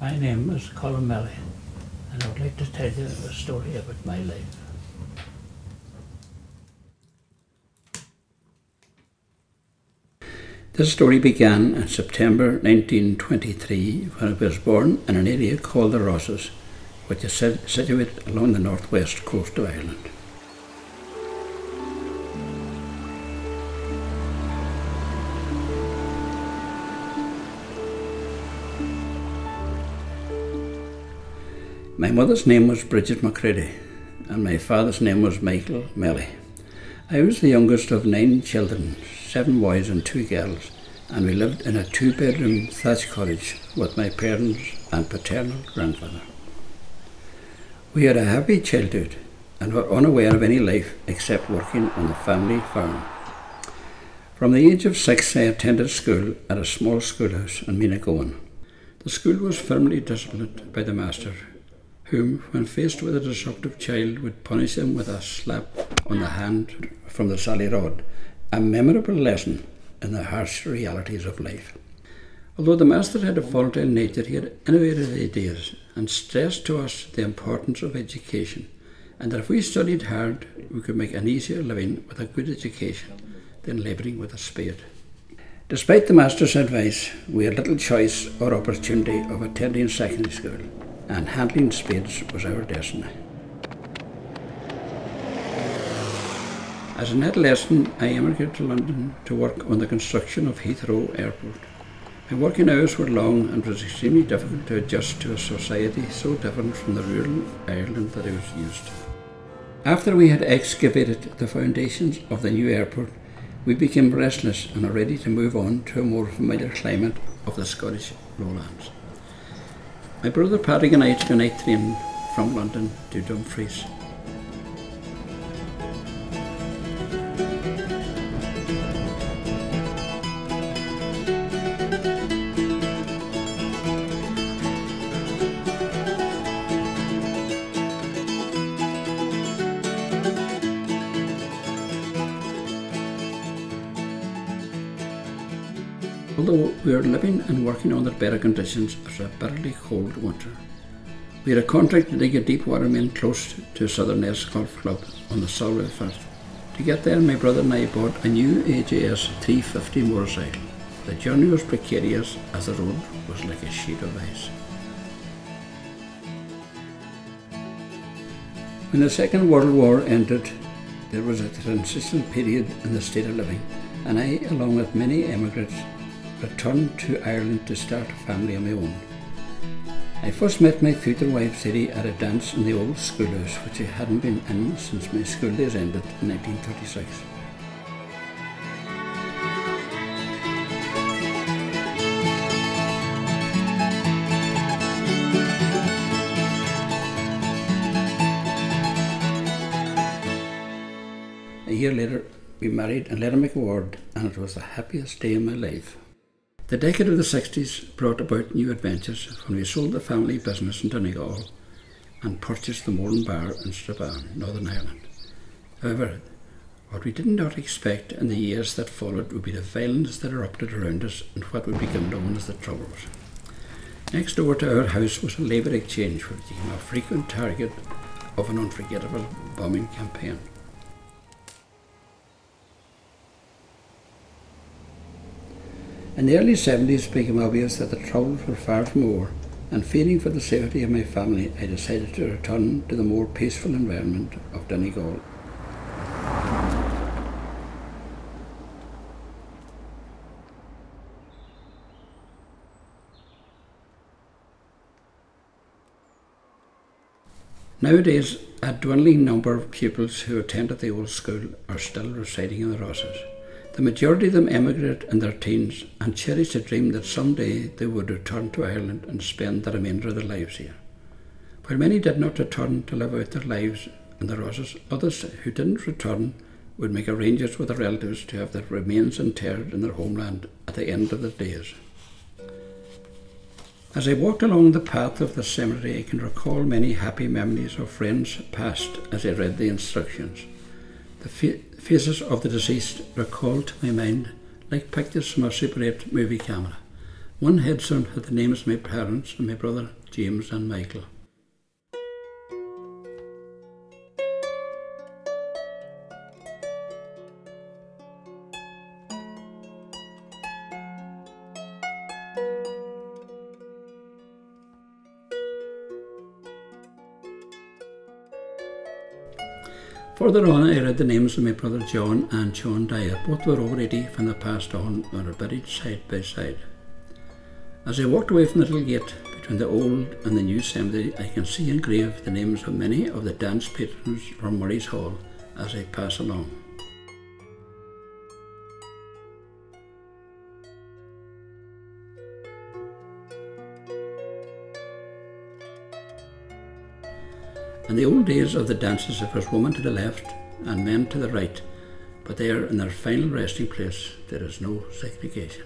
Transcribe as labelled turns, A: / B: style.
A: My name is Colm Melly, and I would like to tell you a story about my life. This story began in September 1923 when I was born in an area called the Rosses, which is situated along the northwest coast of Ireland. My mother's name was Bridget McCready, and my father's name was Michael Melly. I was the youngest of 9 children, 7 boys and 2 girls, and we lived in a 2-bedroom thatched cottage with my parents and paternal grandfather. We had a happy childhood and were unaware of any life except working on the family farm. From the age of 6, I attended school at a small schoolhouse in Menagowan. The school was firmly disciplined by the master, whom, when faced with a disruptive child, would punish him with a slap on the hand from the sally rod, a memorable lesson in the harsh realities of life. Although the master had a volatile nature, he had innovative ideas and stressed to us the importance of education, and that if we studied hard, we could make an easier living with a good education than labouring with a spade. Despite the master's advice, we had little choice or opportunity of attending secondary school, and handling spades was our destiny. As an adolescent, I emigrated to London to work on the construction of Heathrow Airport. My working hours were long and it was extremely difficult to adjust to a society so different from the rural Ireland that I was used to. After we had excavated the foundations of the new airport, we became restless and are ready to move on to a more familiar climate of the Scottish lowlands. My brother Paddy and I took a night train from London to Dumfries. Although we were living and working under better conditions, it was a bitterly cold winter. We had a contract to dig a deep water main close to Southern Esk Golf Club on the Solway Firth. To get there, my brother and I bought a new AJS 350 motorcycle. The journey was precarious as the road was like a sheet of ice. When the Second World War ended, there was a transition period in the state of living, and I, along with many emigrants, returned to Ireland to start a family of my own. I first met my future wife Sadie at a dance in the old schoolhouse, which I hadn't been in since my school days ended in 1936. A year later, we married and let him make a word, and it was the happiest day of my life. The decade of the 60s brought about new adventures when we sold the family business in Donegal and purchased the Moran Bar in Strabane, Northern Ireland. However, what we did not expect in the years that followed would be the violence that erupted around us and what would become known as the Troubles. Next door to our house was a labour exchange, which became a frequent target of an unforgettable bombing campaign. In the early 70s it became obvious that the Troubles were far from over, and fearing for the safety of my family, I decided to return to the more peaceful environment of Donegal. Nowadays, a dwindling number of pupils who attended the old school are still residing in the Rosses. The majority of them emigrated in their teens and cherished a dream that someday they would return to Ireland and spend the remainder of their lives here. While many did not return to live out their lives in the Rosses, others who didn't return would make arrangements with their relatives to have their remains interred in their homeland at the end of their days. As I walked along the path of the cemetery, I can recall many happy memories of friends past as I read the instructions. The faces of the deceased recalled to my mind like pictures from a Super 8 movie camera. One headstone had the names of my parents and my brother James and Michael. Further on I read the names of my brother John and John Dyer. Both were over 80 when they passed on and are buried side by side. As I walked away from the little gate between the old and the new cemetery, I can see engraved the names of many of the dance patrons from Murray's Hall as I pass along. In the old days of the dances, it was women to the left and men to the right, but there in their final resting place there is no segregation.